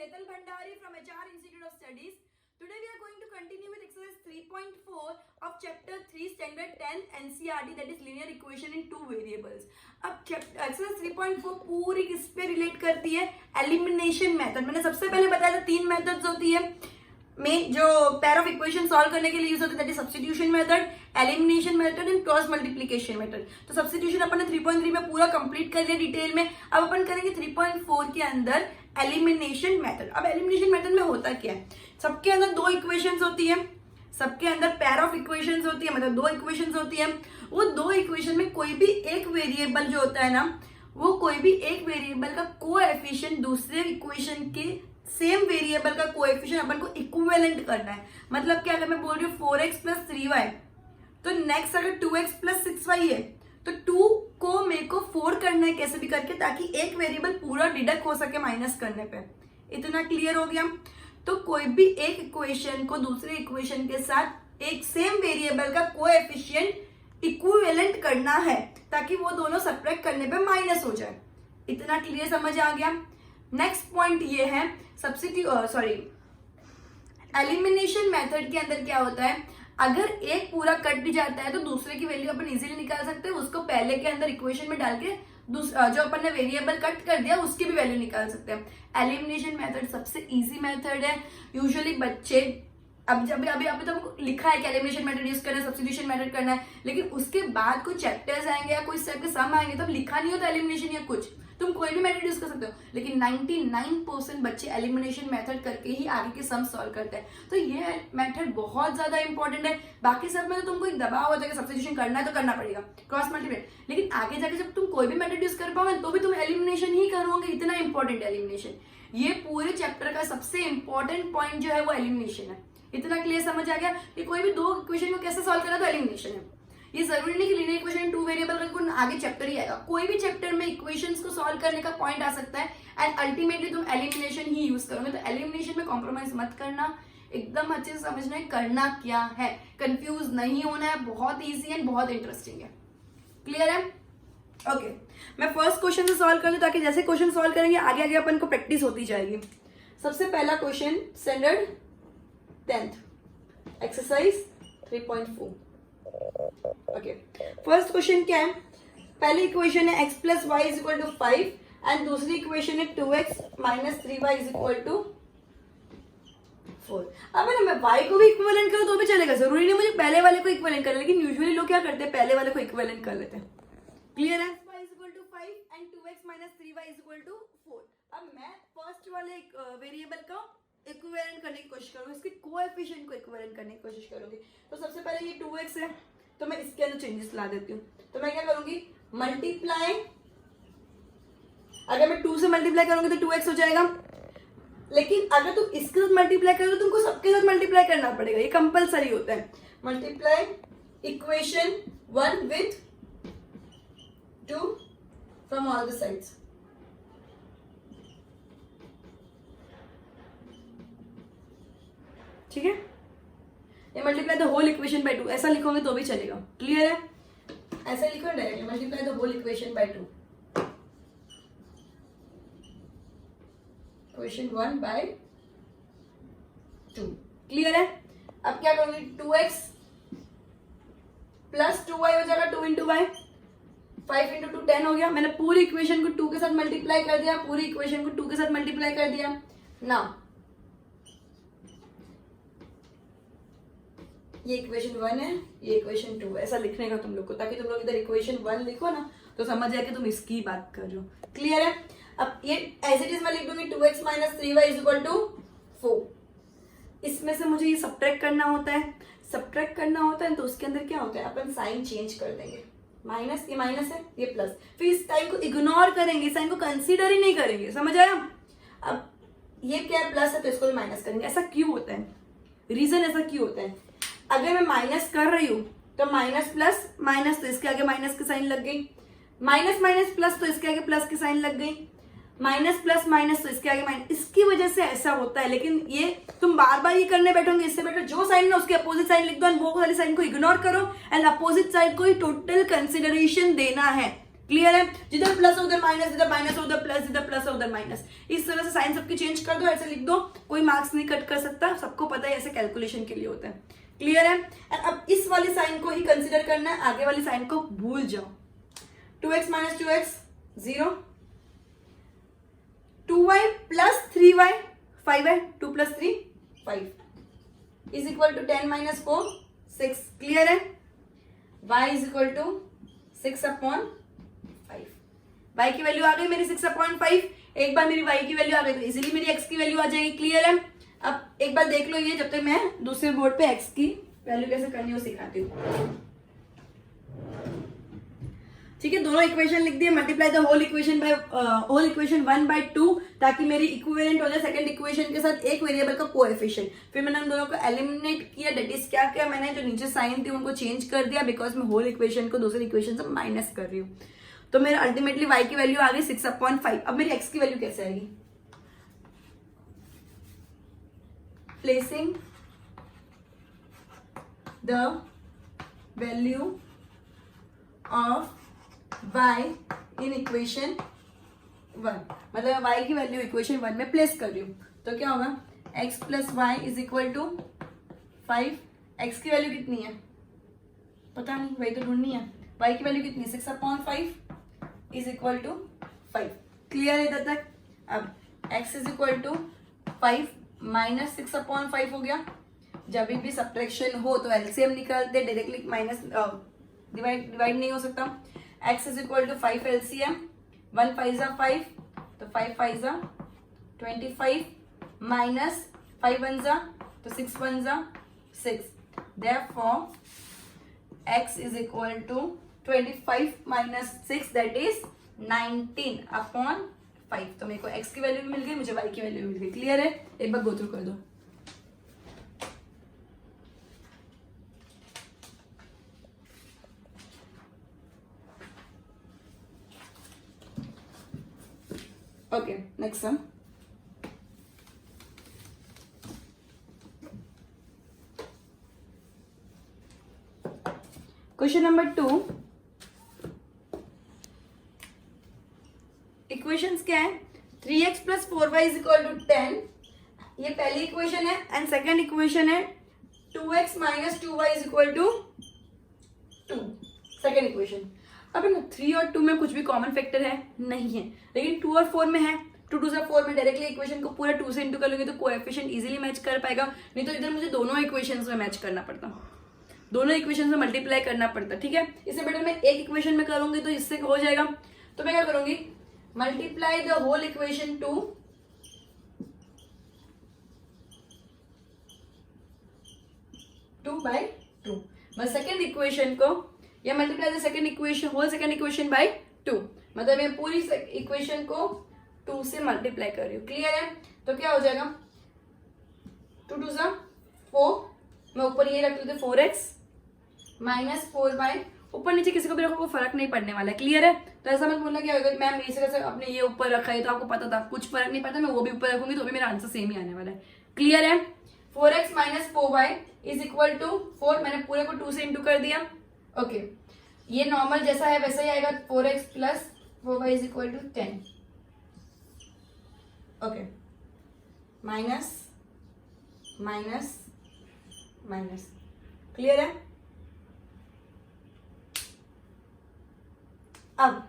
Hetal Bhandari from HR Institute of Studies. Today we are going to continue with exercise 3.4 of chapter 3 standard 10 NCERT, that is linear equation in two variables. अब exercise 3.4 पूरी किस पे relate करती है? Elimination method. मैंने सबसे पहले बताया था तीन मेथड्स होती है में जो पेयर ऑफ इक्वेशन सॉल्व करने के लिए यूज होती है, that is substitution method, elimination method and cross multiplication method. तो सब्स्टिट्यूशन अपन ने 3.3 में पूरा कंप्लीट कर लिया डिटेल में. अब अपन करेंगे 3.4 के अंदर एलिमिनेशन मेथड. अब एलिमिनेशन मेथड में होता क्या है? सबके अंदर दो इक्वेशंस होती है, सबके अंदर पेयर ऑफ इक्वेशंस होती है, मतलब दो इक्वेशंस होती है. वो दो इक्वेशन में कोई भी एक वेरिएबल जो होता है ना, वो कोई भी एक वेरिएबल का कोएफिशिएंट दूसरे इक्वेशन के सेम वेरिएबल का कोएफिशिएंट अपन को इक्विवेलेंट करना है. मतलब क्या, अगर मैं बोल रही हूँ 4x प्लस 3y, तो नेक्स्ट अगर 2x प्लस 6y है, तो 2 को मेरे को 4 करना है कैसे भी करके, ताकि एक वेरिएबल पूरा डिडक्ट हो सके माइनस करने पे. इतना क्लियर हो गया? तो कोई भी एक इक्वेशन को दूसरे इक्वेशन के साथ एक सेम वेरिएबल का कोएफिशिएंट इक्विवेलेंट करना है, ताकि वो दोनों सब्ट्रैक्ट करने पे माइनस हो जाए. इतना क्लियर समझ आ गया? नेक्स्ट पॉइंट ये है एलिमिनेशन मेथड के अंदर क्या होता है, अगर एक पूरा कट भी जाता है तो दूसरे की वैल्यू अपन इजीली निकाल सकते हैं. उसको पहले के अंदर इक्वेशन में डाल के जो अपन ने वेरिएबल कट कर दिया उसकी भी वैल्यू निकाल सकते हैं. एलिमिनेशन मेथड सबसे इजी मेथड है. यूजुअली बच्चे अब जब अभी तो लिखा है कि एलिमिनेशन मेथड यूज करना है, सब्स्टिट्यूशन मेथड करना है, लेकिन उसके बाद कुछ चैप्टर्स आएंगे या कोई इस टाइप के सम आएंगे तो लिखा नहीं होता एलिमिनेशन या कुछ. तुम कोई भी मेथड यूज कर सकते हो, लेकिन 99% बच्चे एलिमिनेशन मेथड करके ही आगे के सम सॉल्व करते हैं. तो ये मेथड बहुत ज्यादा इंपॉर्टेंट है. बाकी सब में तो तुमको एक दबाव होता है कि सब्स्टिट्यूशन करना है तो करना पड़ेगा, क्रॉस मल्टीप्लाई, लेकिन आगे जाके जब तुम कोई भी मेथड यूज कर पाओगे तो भी तुम एलिमिनेशन ही करोगे. इतना इंपॉर्टेंट एलिमिनेशन. ये पूरे चैप्टर का सबसे इंपॉर्टेंट पॉइंट जो है वो एलिमिनेशन है. इतना क्लियर समझ आ गया कि कोई भी दो इक्वेशन को कैसे सॉल्व करना, तो एलिमिनेशन है. ये जरूरी नहीं कि लीनियर इक्वेशन टू वेरिएबल का आगे चैप्टर ही आएगा. कोई भी चैप्टर में इक्वेशंस को सॉल्व करने का पॉइंट आ सकता है एंड अल्टीमेटली तुम एलिमिनेशन ही यूज करोगे. तो एलिमिनेशन में कॉम्प्रोमाइज मत करना, एकदम अच्छे से समझना है करना क्या है, कंफ्यूज नहीं होना है. बहुत ईजी एंड बहुत इंटरेस्टिंग है. क्लियर है? ओके, मैं फर्स्ट क्वेश्चन से सॉल्व कर दूं ताकि जैसे क्वेश्चन सॉल्व करेंगे आगे आगे अपन को प्रैक्टिस होती जाएगी. सबसे पहला question standard 10th exercise 3.4. Okay, first question क्या है? पहली इक्वेशन है x plus y is equal to 5 and दूसरी इक्वेशन है 2x minus 3y is equal to 4. अब मैं y को भी इक्विवेलेंट करूं तो भी चलेगा, जरूरी नहीं मुझे पहले वाले को इक्विवेलेंट करना, लेकिन यूजुअली लोग क्या करते हैं, पहले वाले को इक्विवेलेंट कर लेते हैं. क्लियर है? y is equal to 5 and 2x minus 3y is equal to 4. अब मैं फर्स्ट वाले वेरिएबल का इक्विवेलेंट करने की कोशिश करूंगी, इसके कोएफिशिएंट को इक्विवेलेंट करने की कोशिश करूंगी. तो सबसे पहले ये 2x है, तो मैं इसके अंदर चेंजेस ला देती हूँ. तो मैं क्या करूंगी, मल्टीप्लाई, अगर मैं 2 से मल्टीप्लाई करूंगी तो 2x हो जाएगा, लेकिन अगर तुम इसके साथ मल्टीप्लाई करो तो तुमको सबके साथ मल्टीप्लाई करना पड़ेगा, ये कंपलसरी होता है. Multiply equation 1 with 2 from all the sides. ठीक है, ये multiply the whole equation by 2 ऐसा लिखोगे तो भी चलेगा. क्लियर है? ऐसा लिखो directly, multiply the whole equation by 2, equation 1 by 2. Clear है? अब क्या करूंगी, 2x प्लस 2y हो जाएगा, 2 इंटू वाई, 5 इंटू 2 10 हो गया. मैंने पूरी इक्वेशन को 2 के साथ मल्टीप्लाई कर दिया, पूरी इक्वेशन को 2 के साथ मल्टीप्लाई कर दिया. नाउ ये इक्वेशन 1 है, ये इक्वेशन 2 है, ऐसा लिखने का तुम लोग को, ताकि तुम लोग इधर इक्वेशन 1 लिखो ना तो समझ जाए कि तुम इसकी बात कर रहे हो. क्लियर है? अब ये एज इट इज मैं लिख दूंगी 2x minus 3y is equal to 4. इसमें से मुझे ये सब्ट्रैक्ट करना होता है, तो उसके अंदर क्या होता है, अपन साइन चेंज कर देंगे. माइनस, ये माइनस है, ये प्लस, फिर इस साइन को इग्नोर करेंगे, साइन को कंसीडर ही नहीं करेंगे. समझ आया? अब ये क्या है, प्लस है तो इसको भी माइनस करेंगे. ऐसा क्यों होता है? रीजन ऐसा क्यों होता है, अगर मैं माइनस कर रही हूं तो माइनस प्लस माइनस, तो इसके आगे माइनस की साइन लग गई, माइनस माइनस प्लस तो इसके आगे प्लस की साइन लग गई, माइनस प्लस माइनस तो इसके आगे माइनस. इसकी वजह से ऐसा होता है, लेकिन ये तुम बार बार ये करने बैठोगे, इससे बेटर जो साइन है उसके अपोजिट साइन लिख दो, वो वाली साइन को इग्नोर करो एंड अपोजिट साइड को ही टोटल कंसिडरेशन देना है. क्लियर है? जिधर प्लस उधर माइनस, जिधर माइनस उधर प्लस, जिधर प्लस उधर माइनस, इस तरह से साइन सबकी चेंज कर दो, ऐसे लिख दो, कोई मार्क्स नहीं कट कर सकता, सबको पता है ऐसे कैलकुलेशन के लिए होता है। क्लियर है? अब इस वाली साइन को ही कंसिडर करना है, आगे वाली साइन को भूल जाओ। 2x minus 2x 0, 2y plus 3y 5y, 2 plus 3 5 is equal to 10 minus 4 6। Clear है? y is equal to 6/5। y की वैल्यू आ गई मेरी 6/5। एक बार मेरी y की वैल्यू आ गई तो इजीली मेरी x की वैल्यू आ जाएगी। क्लियर है? अब एक बार देख लो ये, जब तक मैं दूसरे बोर्ड पे x की वैल्यू कैसे करनी है वो सिखाती हूँ। ठीक है, दोनों इक्वेशन लिख दिए, मल्टीप्लाई द होल इक्वेशन 1/2 ताकि मेरी इक्विवेलेंट हो जाए सेकंड इक्वेशन के साथ एक वेरिएबल का कोएफिशिएंट। फिर मैंने उन दोनों को एलिमिनेट किया, दैट इज क्या किया मैंने, जो नीचे साइन थी उनको चेंज कर दिया, बिकॉज मैं होल इक्वेशन को दूसरी इक्वेशन से माइनस कर रही हूँ। तो मेरा अल्टीमेटली y की वैल्यू आ गई 6/5। अब मेरी x की वैल्यू कैसे आएगी? Placing the value of y in equation 1, मतलब y की वैल्यू इक्वेशन 1 में प्लेस कर रही हूँ। तो क्या होगा? x plus y is equal to 5। x की वैल्यू कितनी है पता नहीं, वही तो ढूंढनी है। y की वैल्यू कितनी? 6/5 इज इक्वल टू 5। क्लियर है इधर तक? अब x is equal to 5 minus 6/5 हो गया। जब भी सब्ट्रैक्शन हो तो एलसीएम निकालते, डायरेक्टली माइनस डिवाइड नहीं हो सकता। x is equal to 5 LCM, 1 5 जा 5, तो 5 5 जा 25 माइनस 5 1 जा तो 6 1 जा 6। Therefore x is equal to 25 minus 6 that is 19/5। तो मेरे को x की वैल्यू भी मिल गई, मुझे y की वैल्यू भी मिल गई। क्लियर है? एक बार गो थ्रू कर दो। Okay, next sum. Question number 2। Equations क्या है? 3x plus 4y is equal to 10, ये पहली इक्वेशन है, एंड सेकेंड इक्वेशन है 2x minus 2y is equal to 2, second equation. अब ना 3 और 2 में कुछ भी कॉमन फैक्टर है नहीं है, लेकिन 2 और 4 में है। 2 2 से 4 में डायरेक्टली इक्वेशन को पूरा 2 से इंटू कर लूंगी तो कोएफिशिएंट इजीली मैच कर पाएगा, नहीं तो इधर मुझे दोनों इक्वेशंस में मैच करना पड़ता, दोनों इक्वेशन में मल्टीप्लाई करना पड़ता। ठीक है, इससे बेटर मैं एक इक्वेशन में करूंगी तो इससे हो जाएगा। तो मैं क्या करूंगी? Multiply the whole equation 2/2। मैं सेकेंड इक्वेशन को, या multiply the second equation whole second equation by 2, मतलब मैं पूरी इक्वेशन को 2 से मल्टीप्लाई कर रही हूँ। क्लियर है? तो क्या हो जाएगा? 2 2 जा 4, मैं ऊपर ये रख लेते 4x माइनस 4y, ऊपर नीचे किसी को भी रखो कोई फर्क नहीं पड़ने वाला है। क्लियर है? तो ऐसा मत बोलना क्या होगा मैम इस तरह से आपने ये ऊपर रखा है तो आपको पता था, कुछ फर्क नहीं पड़ता, मैं वो भी ऊपर रखूंगी तो भी मेरा आंसर सेम ही आने वाला है। क्लियर है? 4x minus 4y is equal to 4, मैंने पूरे को 2 से इंटू कर दिया। ओके, ये नॉर्मल जैसा है वैसा ही आएगा, 4x plus 4y is equal to 10। Okay, minus minus minus. Clear है? अब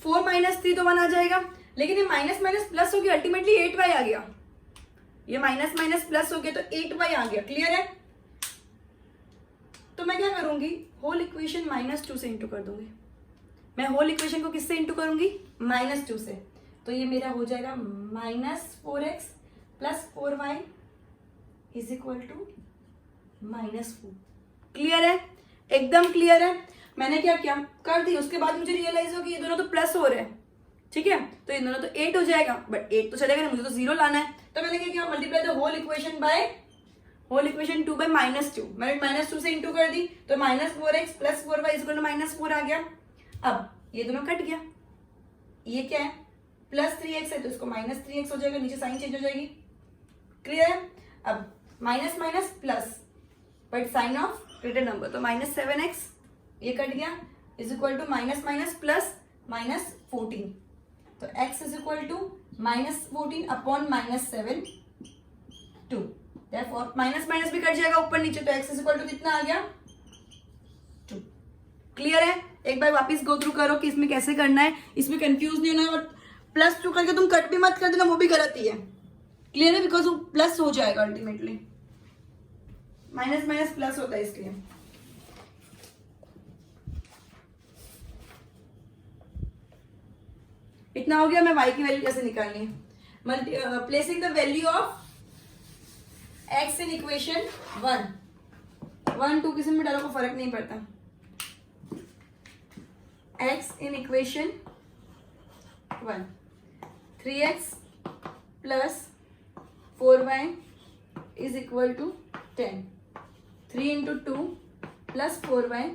4 माइनस 3 तो 1 आ जाएगा, लेकिन ये माइनस माइनस प्लस हो गया, अल्टीमेटली 8y आ गया। ये माइनस माइनस प्लस हो गया तो 8y आ गया। क्लियर है? तो मैं क्या करूंगी? होल इक्वेशन -2 से इंटू कर दूंगी। मैं होल इक्वेशन को किससे इंटू करूंगी? -2 से। तो ये मेरा हो जाएगा -4x plus 4y is equal to -4। Clear है? एकदम क्लियर है? मैंने क्या किया कर दी, उसके बाद मुझे रियलाइज हो कि ये दोनों तो प्लस हो रहे हैं। ठीक है, तो ये दोनों तो 8 हो जाएगा, बट 8 तो चलेगा नहीं, मुझे तो 0 लाना है। तो मैंने क्या किया? Multiply the whole equation by whole equation 2 by -2। मैंने -2 से इंटू कर दी तो -4x plus 4y is equal to -4 आ गया। अब ये दोनों कट गया, ये क्या है? +3x है तो इसको -3x हो जाएगा, नीचे साइन चेंज हो जाएगी। क्लियर है? अब minus minus plus, but sign of greater number, तो -7x ये कट गया, is equal to minus minus plus minus 14, तो x is equal to minus 14 upon minus 7 2, therefore minus minus भी कट जाएगा ऊपर नीचे, तो x इज इक्वल टू कितना आ गया 2। क्लियर है? एक बार वापस गो थ्रू करो कि इसमें कैसे करना है, इसमें कंफ्यूज नहीं होना है, और +2 करके तुम कट भी मत कर देना, वो भी गलत ही है। क्लियर है? बिकॉज वो प्लस हो जाएगा अल्टीमेटली, माइनस माइनस प्लस होता है इसलिए। इतना हो गया। मैं y की वैल्यू कैसे निकालनी है? Placing the value of x in equation 1 2 किसी में डालो को फर्क नहीं पड़ता। x in equation 1, 3x plus 4y is equal to 10, 3 into 2 plus 4y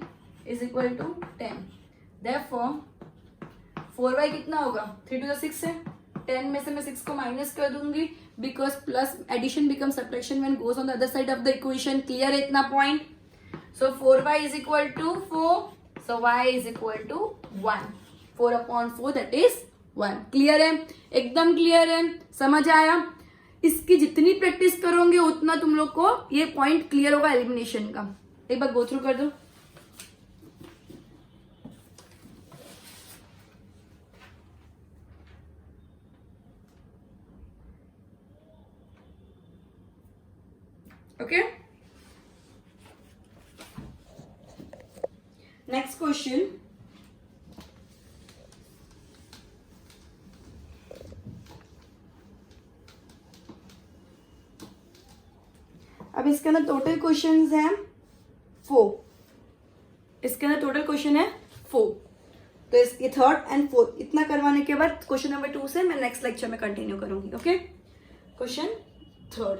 is equal to 10, therefore 4y कितना होगा, 3 to the 6 है, 10 में से मैं 6 को माइनस कर दूंगी, because plus addition becomes subtraction when goes on the other side of the equation। clear है इतना point? so 4y is equal to 4, so y is equal to 1, 4 upon 4 that is 1। Clear है? एकदम clear है, समझ आया? इसकी जितनी practice करोगे उतना तुम लोग को ये पॉइंट क्लियर होगा एलिमिनेशन का। एक बार गो थ्रू कर दो। Okay, next question. अब इसके अंदर टोटल क्वेश्चंस हैं 4, इसके अंदर टोटल क्वेश्चन है 4, तो ये थर्ड एंड फोर्थ इतना करवाने के बाद क्वेश्चन नंबर 2 से मैं नेक्स्ट लेक्चर में कंटिन्यू करूंगी। Okay, question third,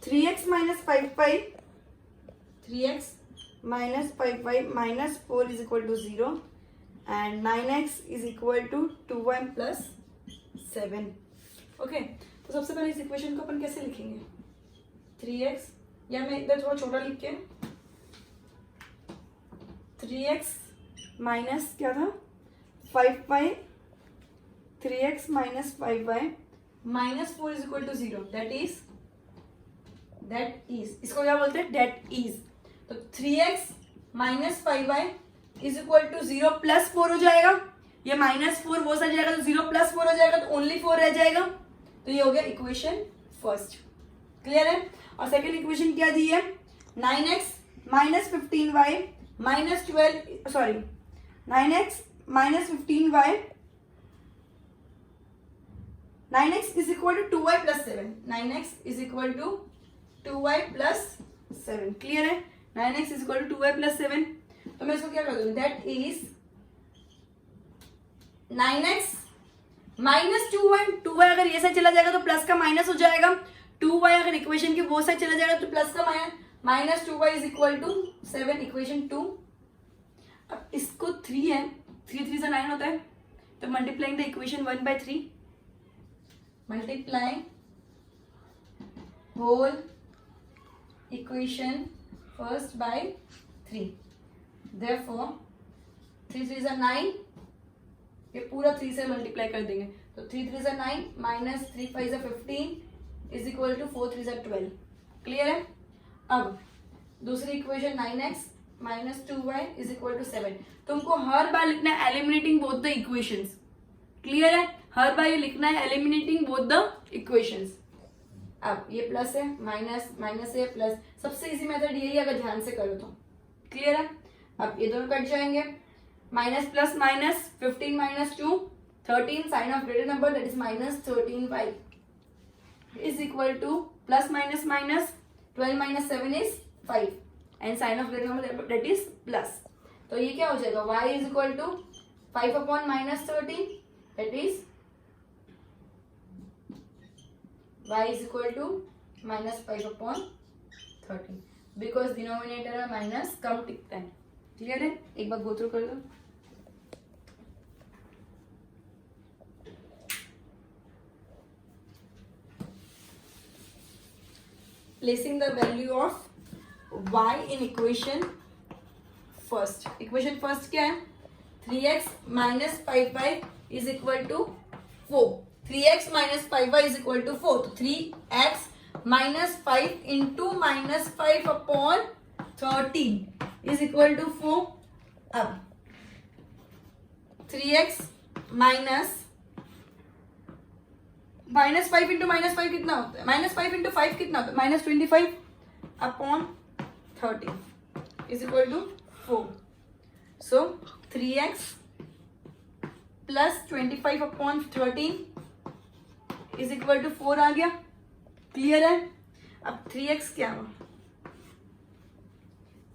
3x minus 5y, 3x minus 5y minus 4 is equal to 0 and 9x is equal to 2y plus 7। Okay, तो सबसे पहले इस इक्वेशन को अपन कैसे लिखेंगे? 3x, या मैं इधर थोड़ा छोटा लिख के 3x माइनस क्या था 5y, 3x minus 5y minus 4 is equal to 0, that is इसको क्या बोलते हैं? That is. तो 3x minus 5y is equal to 0 plus 4 हो जाएगा, ये माइनस 4 वो सर जाएगा तो 0 प्लस 4 हो जाएगा, तो ओनली 4 रह जाएगा, तो ये हो गया इक्वेशन फर्स्ट। क्लियर है? और सेकेंड इक्वेशन क्या दी है? 9x minus 15y minus 12, sorry 9x minus 15y, 9x is equal to 2y plus 7, 9x is equal to 2y plus 7। Clear है? 9x is equal to 2y plus 7, तो मैं इसको क्या कर दूंगी? That is 9x minus 2y अगर ये side चला जाएगा तो प्लस का माइनस हो जाएगा, 2y अगर इक्वेशन के वो साइड चला जाएगा तो प्लस का minus 2y is equal to 7, equation 2। अब इसको 3 है, 3 3 से 9 होता है, तो multiplying the equation 1 by 3, multiplying whole equation first by 3, therefore 3 3 is 9, ये पूरा 3 से मल्टीप्लाई कर देंगे, तो 3 3 is 9 minus 3 5 is 15 is equal to 4 3 is 12। Clear है? अब दूसरी equation 9x minus 2y is equal to 7। तुमको हर बार लिखना है eliminating both the equations. Clear है? हर बार ये लिखना है एलिमिनेटिंग बोथ द इक्वेशंस। अब ये प्लस है, माइनस माइनस है, प्लस, सबसे इजी मेथड यही है अगर ध्यान से करो तो। क्लियर है? अब ये दोनों कट जाएंगे, minus plus minus 15 minus 2 13, sign of greater number that is minus 13y is equal to plus minus minus 12 minus 7 is 5 and sign of greater number that is plus, तो ये क्या हो जाएगा? y is equal to 5 upon minus 13 that is y is equal to minus 5 upon 13, because denominator में minus कम टिकता है। Clear है? एक बार गो थ्रू कर दो। Placing the value of y in equation first. Equation first क्या है? 3x minus 5y is equal to 4. 3x minus 5y is equal to 4. तो 3x minus 5 into minus 5 upon 13 is equal to 4. अब 3x minus 5 into minus 5 कितना होता है? Minus 5 into 5 कितना होता है? Minus 25 upon 13 is equal to 4. So 3x plus 25 upon 13 is equal to 4 आ गया. क्लियर है? अब 3x क्या हुआ?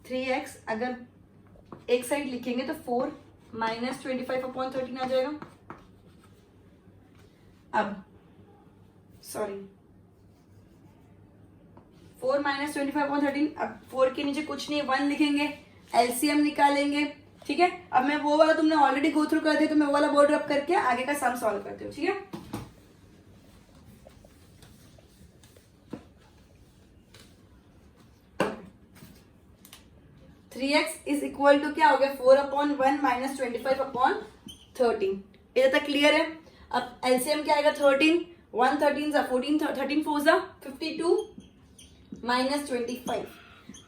3x अगर एक साइड लिखेंगे तो 4 माइनस 25 अपॉन 13 आ जाएगा. अब सॉरी 4 माइनस 25 अपॉन 13. अब 4 के नीचे कुछ नहीं, 1 लिखेंगे, एलसीएम निकालेंगे. ठीक है, अब मैं वो वाला तुमने ऑलरेडी गो थ्रू कर दिया, तो मैं वो वाला बोर्ड रब करके आगे का सम सॉल्व करती हूँ. ठीक है, three x is equal to क्या हो गया? 4 अपॉन 1 माइनस 25 अपॉन 13. इधर तक क्लियर है? अब एलसीएम क्या आएगा? 13. 1 13 जा 14, 13 4 जा 52 माइनस 25.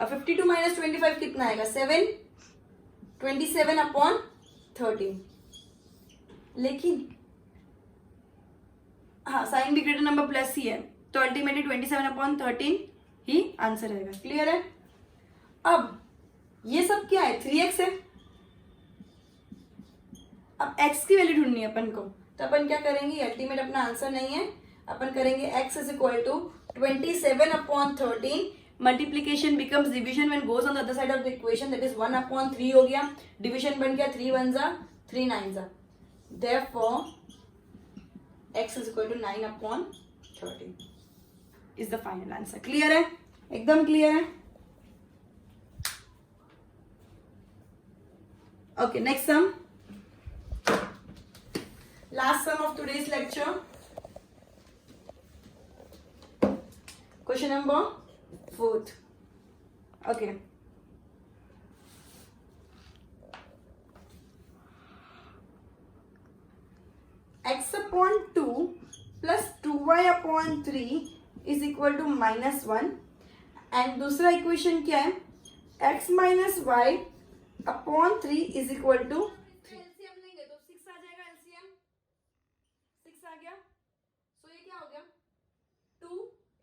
अब 52 माइनस 25 कितना आएगा? 7. 27 अपॉन 13. लेकिन हाँ, साइन भी ग्रेटर नंबर प्लस ही है, तो अल्टीमेटली 27 अपॉन 13 ही आंसर आएगा. क्लियर है? अब ये सब क्या है? 3x है. अब x की वैल्यू ढूंढनी है अपन को, तो अपन क्या करेंगे? अल्टीमेट अपना आंसर नहीं है, अपन करेंगे x is equal to 27 upon 13. Multiplication becomes division when goes on the other side of the equation, that is 1 upon 3 हो गया. डिविजन बन गया 3 1 जा 3 9 जा. Therefore x is equal to 9 upon 13 is the final answer. Clear है? एकदम clear है? Okay, next sum. Last sum of today's lecture. Question number 4th. Okay. X upon 2 plus 2y upon 3 is equal to minus 1. And दूसरा equation क्या है? x minus y upon 3 is equal to LCM लेंगे तो 6 आ जाएगा. LCM 6 आ गया. सो ये क्या हो गया? 2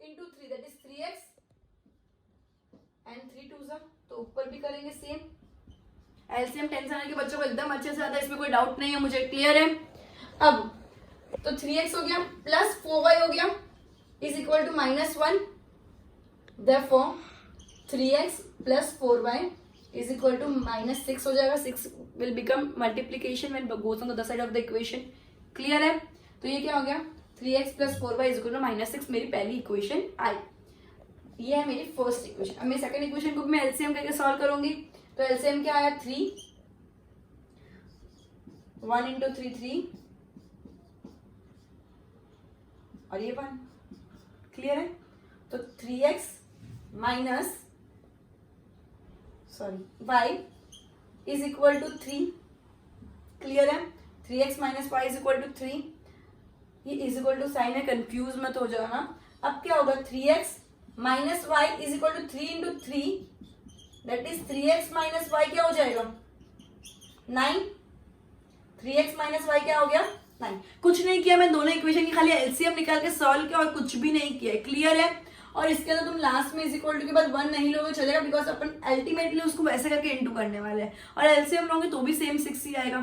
into 3 that is 3x and 3 2 जा, तो ऊपर भी करेंगे सेम. एलसीएम टेंशन आने के बच्चों को एकदम अच्छे से आता है, इसमें कोई डाउट नहीं है मुझे. क्लियर है? अब तो 3x हो गया प्लस 4y हो गया is equal to minus 1. Therefore 3x plus 4y is equal to minus 6 हो जाएगा. 6 will become multiplication when goes on the other side of the equation. Clear है? तो ये क्या हो गया? 3x plus 4y is equal to minus 6. मेरी पहली इक्वेशन आई. ये है मेरी फर्स्ट इक्वेशन. अब मैं सेकंड इक्वेशन को मैं एलसीएम करके सॉल्व करूंगी. तो एलसीएम क्या आया? 3. 1 इंटू 3 3 और ये 1. क्लियर है? तो 3x minus y is equal to 3. Clear है? 3x minus y is equal to 3. ये is equal to साइन है, कंफ्यूज मत हो जाओ ना. अब क्या होगा? 3x minus y is equal to 3 into 3, that is 3x minus y क्या हो जाएगा? 9. 3x माइनस y क्या हो गया? 9. कुछ नहीं किया मैं, दोनों इक्वेशन की खाली एलसीएम निकाल के सॉल्व किया और कुछ भी नहीं किया. क्लियर है? और इसके अंदर तुम लास्ट में इज इक्वल टू के बाद 1 नहीं लोगे चलेगा, बिकॉज अपन अल्टीमेटली उसको वैसे करके इंटू करने वाले हैं. और एलसीएम लोगे तो भी सेम 6 ही आएगा.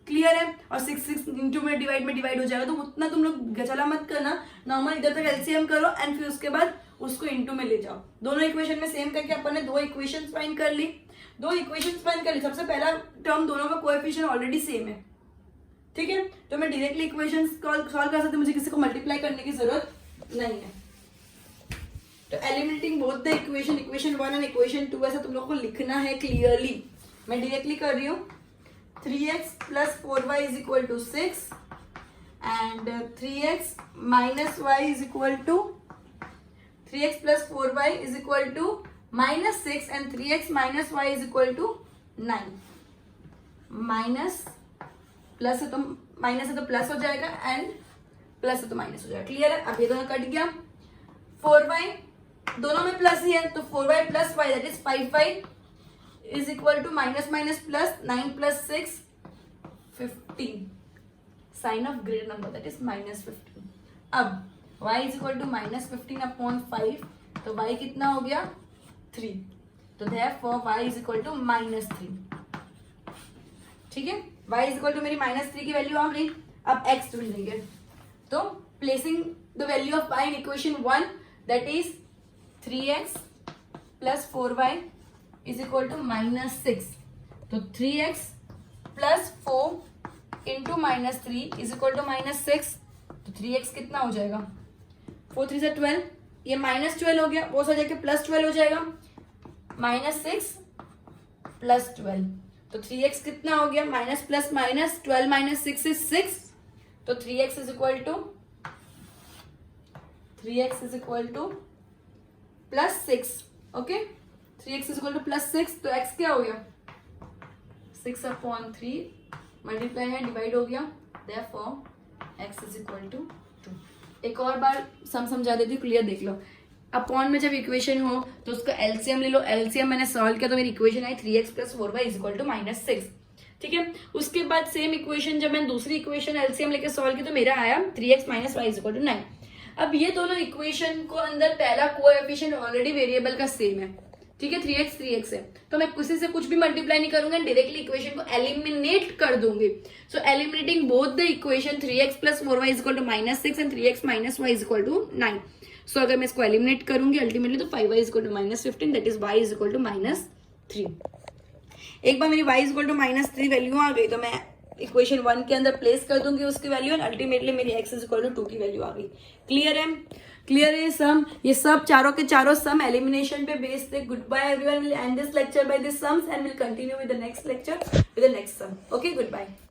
क्लियर है? और 6 6 इंटू में डिवाइड हो जाएगा, तो उतना तुम लोग गचला मत करना. नॉर्मल इधर तक एलसीएम करो एंड फिर उसके बाद उसको इंटू में ले जाओ. दोनों इक्वेशन में सेम करके अपन ने 2 इक्वेशन फाइंड कर ली. सबसे पहला टर्म दोनों का कोएफिशिएंट ऑलरेडी सेम है. ठीक है, तो मैं डायरेक्टली इक्वेशन सॉल्व कर सकती हूँ, मुझे किसी को मल्टीप्लाई करने की जरूरत नहीं है. तो eliminating both the equation 1 and equation 2 ऐसा तुम लोग को लिखना है क्लियरली. मैं डायरेक्टली कर रही हूँ. 3x plus 4y is equal to 6 and 3x minus y is equal to 3x plus 4y is equal to minus 6 and 3x minus y is equal to 9 minus plus है तो minus है तो plus हो जाएगा and plus है तो minus हो जाएगा। क्लियर है? अब ये दोनों कट गया। 4y दोनों में प्लस ही है तो 4y plus y that is 5y is equal to minus minus plus 9 plus 6 15 sign of greater number that is -15। अब y is equal to -15 upon 5 तो y कितना हो गया 3 तो therefore y is equal to -3। ठीक है, y इज इक्वल टू मेरी -3 की वैल्यू आ गई। अब x ढूंढेंगे तो placing the value of y in equation 1 that is 3x plus 4y is equal to -6 तो 3x plus 4 into -3 is equal to -6 तो 3x कितना हो जाएगा 4 3 से 12 ये -12 हो गया वो हो जाके +12 हो जाएगा -6 प्लस 12 तो 3x कितना हो गया minus plus minus 12 minus 6 is 6 तो 3x is equal to +6 okay 3x is equal to +6 तो x क्या हो गया 6 अपॉन 3 मल्टीप्लाई है डिवाइड हो गया therefore x is equal to 2। एक और बार समझा देती हूँ क्लियर देख लो। अपॉन में जब इक्वेशन हो तो उसका एलसीएम ले लो। एलसीएम मैंने सॉल्व किया तो मेरी इक्वेशन आई 3x plus 4y is equal to -6। ठीक है, उसके बाद सेम इक्वेशन जब मैंने दूसरी इक्वेशन एलसीएम लेके सॉल्व की तो मेरा आया 3x minus y is equal to 9। अब ये दोनों इक्वेशन को अंदर पहला कोएफिशिएंट ऑलरेडी वेरिएबल का सेम है। ठीक है, 3x है तो मैं किसी से कुछ भी मल्टीप्लाई नहीं करूंगा, डायरेक्टली इक्वेशन को एलिमिनेट कर दूंगी। So eliminating both the equation 3x plus 4y is equal to -6 and 3x minus y is equal to 9। So अगर मैं इसको एलिमिनेट करूंगी अल्टीमेटली तो 5y is equal to -15 that is y is equal to -3। एक बार मेरी y is equal to -3 value आ गई तो मैं इक्वेशन 1 के अंदर प्लेस कर दूंगी उसकी वैल्यू एंड अल्टीमेटली मेरी x इज इक्वल टू 2 की वैल्यू आ गई। क्लियर है? क्लियर है सम? ये सब चारों के चारों सम एलिमिनेशन पे बेस्ड थे। Good bye everyone, will end this lecture by this sums and will continue with the next lecture with the next sum. Okay, good bye.